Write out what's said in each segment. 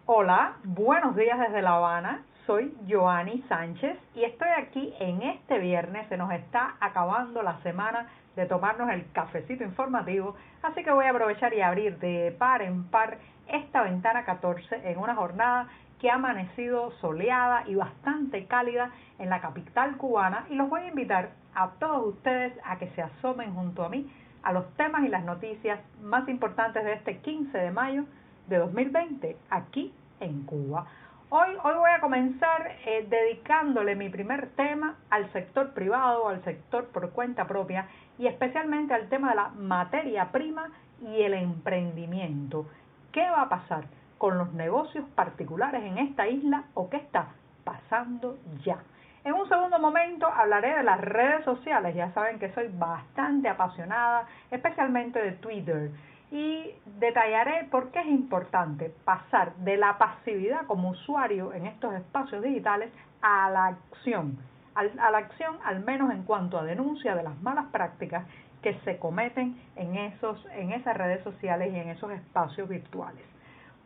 Hola, buenos días desde La Habana. Soy Joanny Sánchez y estoy aquí en este viernes. Se nos está acabando la semana de tomarnos el cafecito informativo, así que voy a aprovechar y abrir de par en par esta ventana 14 en una jornada que ha amanecido soleada y bastante cálida en la capital cubana, y los voy a invitar a todos ustedes a que se asomen junto a mí a los temas y las noticias más importantes de este 15 de mayo de 2020 aquí en Cuba. Hoy voy a comenzar dedicándole mi primer tema al sector privado, al sector por cuenta propia, y especialmente al tema de la materia prima y el emprendimiento. ¿Qué va a pasar con los negocios particulares en esta isla, o qué está pasando ya? En un segundo momento hablaré de las redes sociales. Ya saben que soy bastante apasionada, especialmente de Twitter, y detallaré por qué es importante pasar de la pasividad como usuario en estos espacios digitales a la acción, al menos en cuanto a denuncia de las malas prácticas que se cometen en esas redes sociales y en esos espacios virtuales.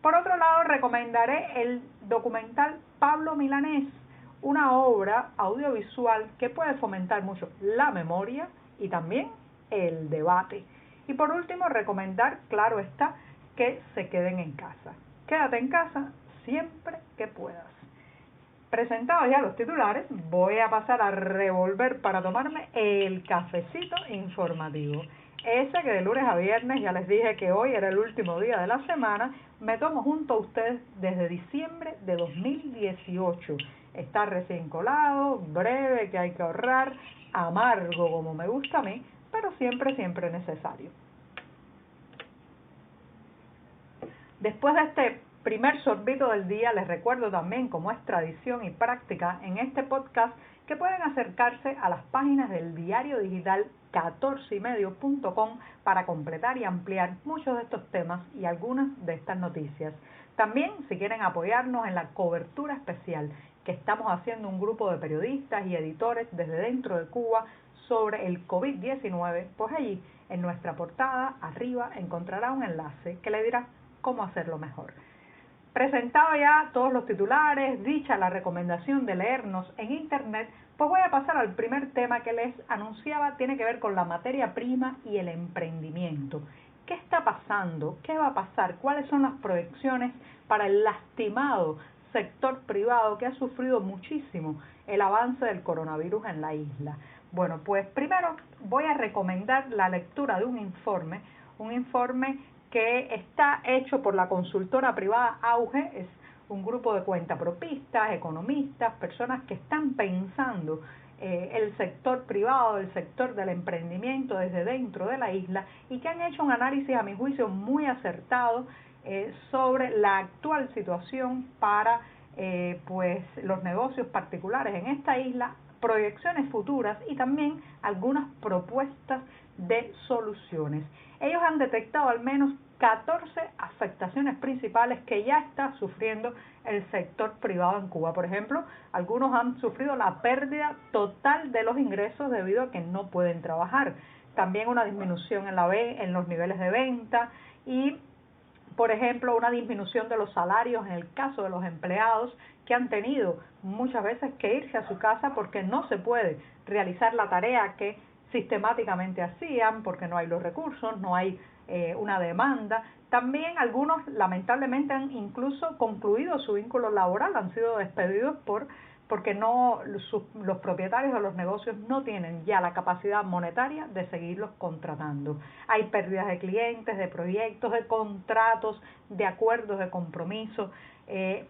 Por otro lado, recomendaré el documental Pablo Milanés, una obra audiovisual que puede fomentar mucho la memoria y también el debate. Y por último, recomendar, claro está, que se queden en casa. Quédate en casa siempre que puedas. Presentados ya los titulares, voy a pasar a revolver para tomarme el cafecito informativo. Ese que de lunes a viernes, ya les dije que hoy era el último día de la semana, me tomo junto a ustedes desde diciembre de 2018. Está recién colado, breve, que hay que ahorrar, amargo como me gusta a mí, pero siempre necesario. Después de este primer sorbito del día, les recuerdo también, como es tradición y práctica en este podcast, que pueden acercarse a las páginas del diario digital 14ymedio.com para completar y ampliar muchos de estos temas y algunas de estas noticias. También, si quieren apoyarnos en la cobertura especial que estamos haciendo un grupo de periodistas y editores desde dentro de Cuba sobre el COVID-19, pues allí en nuestra portada arriba encontrará un enlace que le dirá cómo hacerlo mejor. Presentado ya todos los titulares, dicha la recomendación de leernos en internet, pues voy a pasar al primer tema que les anunciaba. Tiene que ver con la materia prima y el emprendimiento. ¿Qué está pasando? ¿Qué va a pasar? ¿Cuáles son las proyecciones para el lastimado sector privado que ha sufrido muchísimo el avance del coronavirus en la isla? Bueno, pues primero voy a recomendar la lectura de un informe que está hecho por la consultora privada Auge. Es un grupo de cuentapropistas, economistas, personas que están pensando el sector privado, el sector del emprendimiento desde dentro de la isla, y que han hecho un análisis, a mi juicio, muy acertado sobre la actual situación para pues los negocios particulares en esta isla, proyecciones futuras y también algunas propuestas de soluciones. Ellos han detectado al menos 14 afectaciones principales que ya está sufriendo el sector privado en Cuba. Por ejemplo, algunos han sufrido la pérdida total de los ingresos debido a que no pueden trabajar. También una disminución en los niveles de venta y, por ejemplo, una disminución de los salarios en el caso de los empleados, que han tenido muchas veces que irse a su casa porque no se puede realizar la tarea que sistemáticamente hacían, porque no hay los recursos, no hay una demanda. También algunos lamentablemente han incluso concluido su vínculo laboral, han sido despedidos porque los propietarios de los negocios no tienen ya la capacidad monetaria de seguirlos contratando. Hay pérdidas de clientes, de proyectos, de contratos, de acuerdos de compromiso,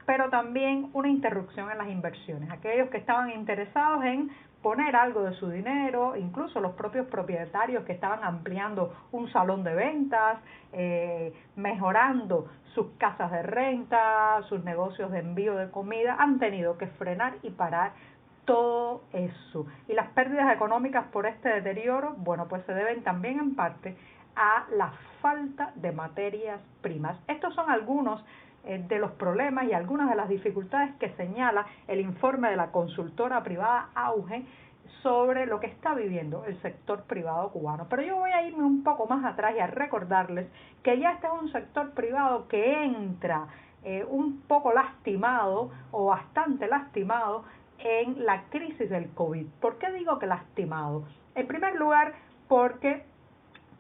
pero también una interrupción en las inversiones. Aquellos que estaban interesados en poner algo de su dinero, incluso los propios propietarios que estaban ampliando un salón de ventas, mejorando sus casas de renta, sus negocios de envío de comida, han tenido que frenar y parar todo eso. Y las pérdidas económicas por este deterioro, bueno, pues se deben también en parte a la falta de materias primas. Estos son algunos de los problemas y algunas de las dificultades que señala el informe de la consultora privada Auge sobre lo que está viviendo el sector privado cubano. Pero yo voy a irme un poco más atrás y a recordarles que ya este es un sector privado que entra un poco lastimado o bastante lastimado en la crisis del COVID. ¿Por qué digo que lastimado? En primer lugar, porque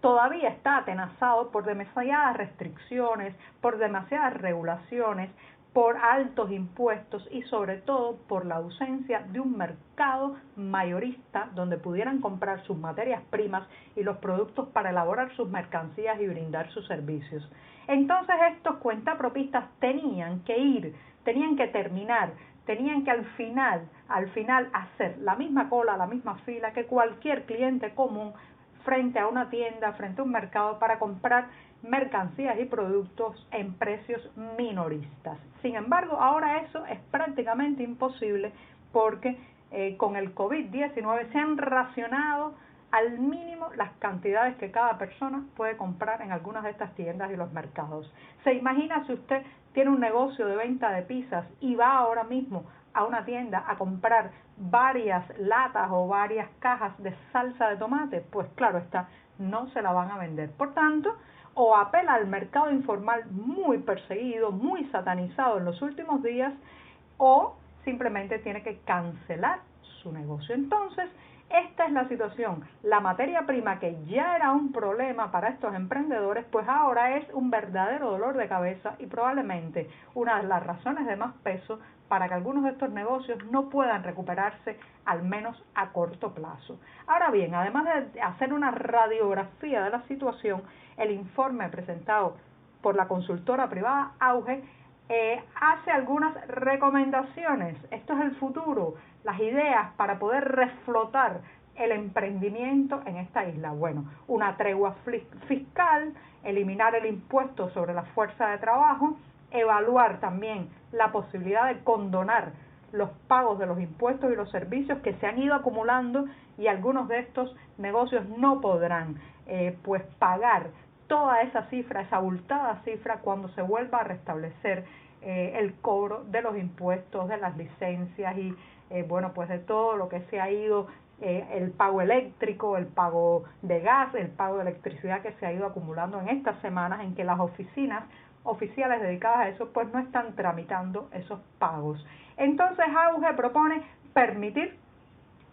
todavía está atenazado por demasiadas restricciones, por demasiadas regulaciones, por altos impuestos y sobre todo por la ausencia de un mercado mayorista donde pudieran comprar sus materias primas y los productos para elaborar sus mercancías y brindar sus servicios. Entonces estos cuentapropistas tenían que terminar, tenían que al final hacer la misma cola, la misma fila que cualquier cliente común frente a una tienda, frente a un mercado para comprar mercancías y productos en precios minoristas. Sin embargo, ahora eso es prácticamente imposible porque con el COVID-19 se han racionado al mínimo las cantidades que cada persona puede comprar en algunas de estas tiendas y los mercados. ¿Se imagina si usted tiene un negocio de venta de pizzas y va ahora mismo a una tienda a comprar varias latas o varias cajas de salsa de tomate? Pues claro está, no se la van a vender. Por tanto, o apela al mercado informal muy perseguido, muy satanizado en los últimos días, o simplemente tiene que cancelar su negocio. Entonces, esta es la situación. La materia prima, que ya era un problema para estos emprendedores, pues ahora es un verdadero dolor de cabeza y probablemente una de las razones de más peso para que algunos de estos negocios no puedan recuperarse, al menos a corto plazo. Ahora bien, además de hacer una radiografía de la situación, el informe presentado por la consultora privada Auge hace algunas recomendaciones. Esto es el futuro, las ideas para poder reflotar el emprendimiento en esta isla. Bueno, una tregua fiscal, eliminar el impuesto sobre la fuerza de trabajo, evaluar también la posibilidad de condonar los pagos de los impuestos y los servicios que se han ido acumulando, y algunos de estos negocios no podrán pues pagar toda esa cifra, esa abultada cifra, cuando se vuelva a restablecer el cobro de los impuestos, de las licencias y bueno, pues de todo lo que se ha ido, el pago eléctrico, el pago de gas, el pago de electricidad que se ha ido acumulando en estas semanas en que las oficinas oficiales dedicadas a eso pues no están tramitando esos pagos. Entonces Auge propone permitir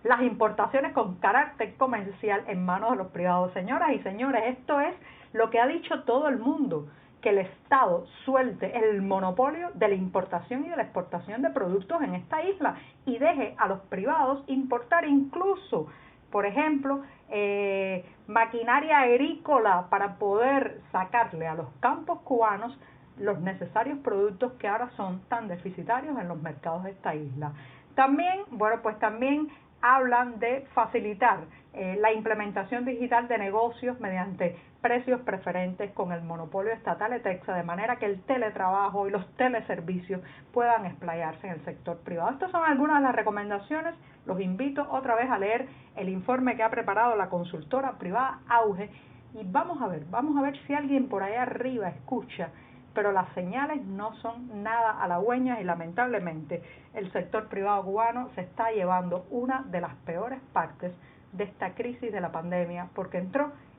las importaciones con carácter comercial en manos de los privados. Señoras y señores, esto es lo que ha dicho todo el mundo, que el Estado suelte el monopolio de la importación y de la exportación de productos en esta isla y deje a los privados importar incluso, por ejemplo, maquinaria agrícola para poder sacarle a los campos cubanos los necesarios productos que ahora son tan deficitarios en los mercados de esta isla. También, bueno, pues también hablan de facilitar la implementación digital de negocios mediante precios preferentes con el monopolio estatal de Texas, de manera que el teletrabajo y los teleservicios puedan explayarse en el sector privado. Estas son algunas de las recomendaciones. Los invito otra vez a leer el informe que ha preparado la consultora privada Auge y vamos a ver si alguien por ahí arriba escucha, pero las señales no son nada halagüeñas y lamentablemente el sector privado cubano se está llevando una de las peores partes de esta crisis de la pandemia, porque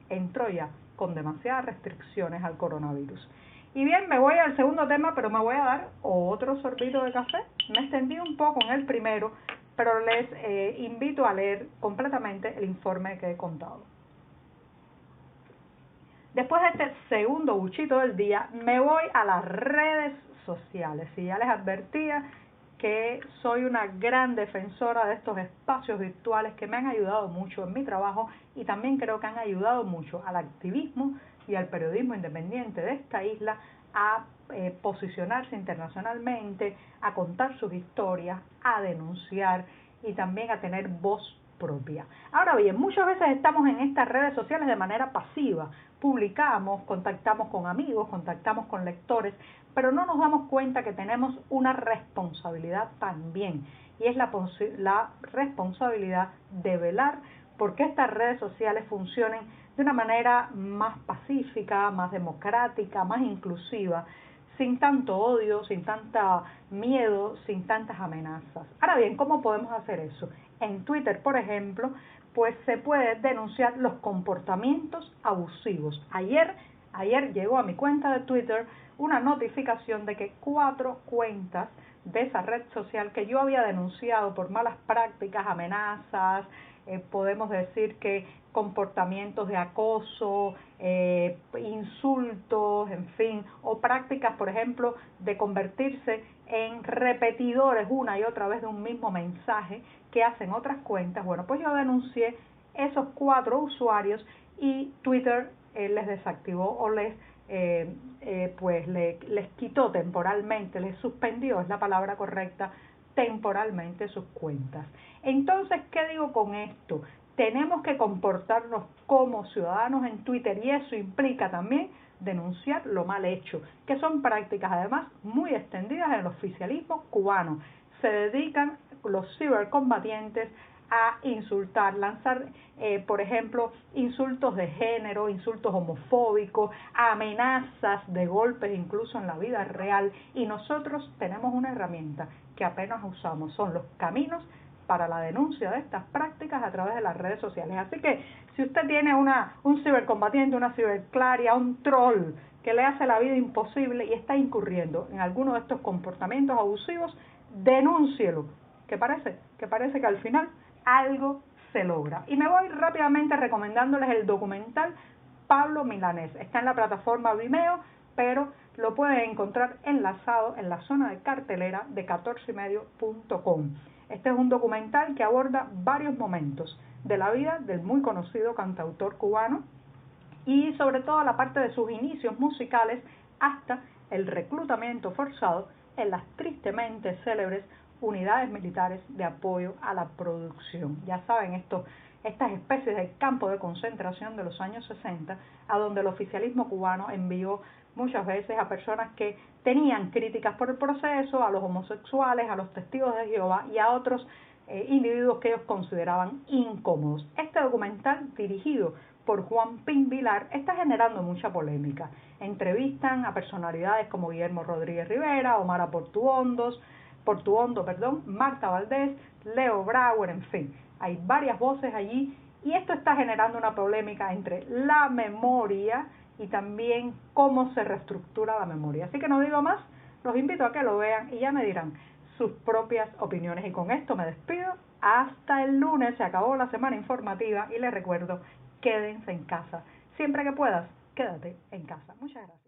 entró ya con demasiadas restricciones al coronavirus. Y bien, me voy al segundo tema, pero me voy a dar otro sorbito de café. Me extendí un poco en el primero, pero les invito a leer completamente el informe que he contado. Después de este segundo buchito del día, me voy a las redes sociales. Y ya les advertía que soy una gran defensora de estos espacios virtuales que me han ayudado mucho en mi trabajo y también creo que han ayudado mucho al activismo y al periodismo independiente de esta isla a posicionarse internacionalmente, a contar sus historias, a denunciar y también a tener voz propia. Ahora bien, muchas veces estamos en estas redes sociales de manera pasiva, publicamos, contactamos con amigos, contactamos con lectores, pero no nos damos cuenta que tenemos una responsabilidad también, y es la responsabilidad de velar porque estas redes sociales funcionen de una manera más pacífica, más democrática, más inclusiva, sin tanto odio, sin tanta miedo, sin tantas amenazas. Ahora bien, ¿cómo podemos hacer eso? En Twitter, por ejemplo, pues se puede denunciar los comportamientos abusivos. Ayer Ayer llegó a mi cuenta de Twitter una notificación de que 4 cuentas de esa red social que yo había denunciado por malas prácticas, amenazas, podemos decir que comportamientos de acoso, insultos, en fin, o prácticas, por ejemplo, de convertirse en repetidores una y otra vez de un mismo mensaje que hacen otras cuentas. Bueno, pues yo denuncié esos 4 usuarios y Twitter les desactivó o les les quitó temporalmente, les suspendió, es la palabra correcta, temporalmente sus cuentas. Entonces, ¿qué digo con esto? Tenemos que comportarnos como ciudadanos en Twitter y eso implica también denunciar lo mal hecho, que son prácticas además muy extendidas en el oficialismo cubano. Se dedican los cibercombatientes a insultar, lanzar, por ejemplo, insultos de género, insultos homofóbicos, amenazas de golpes incluso en la vida real, y nosotros tenemos una herramienta que apenas usamos, son los caminos para la denuncia de estas prácticas a través de las redes sociales. Así que si usted tiene un cibercombatiente, una ciberclaria, un troll que le hace la vida imposible y está incurriendo en alguno de estos comportamientos abusivos, denúncielo, que parece que al final algo se logra. Y me voy rápidamente recomendándoles el documental Pablo Milanés. Está en la plataforma Vimeo, pero lo pueden encontrar enlazado en la zona de cartelera de 14ymedio.com. Este es un documental que aborda varios momentos de la vida del muy conocido cantautor cubano y sobre todo la parte de sus inicios musicales hasta el reclutamiento forzado en las tristemente célebres unidades militares de apoyo a la producción. Ya saben, estas especies de campo de concentración de los años 60, a donde el oficialismo cubano envió muchas veces a personas que tenían críticas por el proceso, a los homosexuales, a los testigos de Jehová y a otros individuos que ellos consideraban incómodos. Este documental, dirigido por Juan Pin Vilar, está generando mucha polémica. Entrevistan a personalidades como Guillermo Rodríguez Rivera, Omar Portuondo, Marta Valdés, Leo Brauer, en fin. Hay varias voces allí y esto está generando una polémica entre la memoria y también cómo se reestructura la memoria. Así que no digo más, los invito a que lo vean y ya me dirán sus propias opiniones. Y con esto me despido. Hasta el lunes, se acabó la semana informativa y les recuerdo, quédense en casa. Siempre que puedas, quédate en casa. Muchas gracias.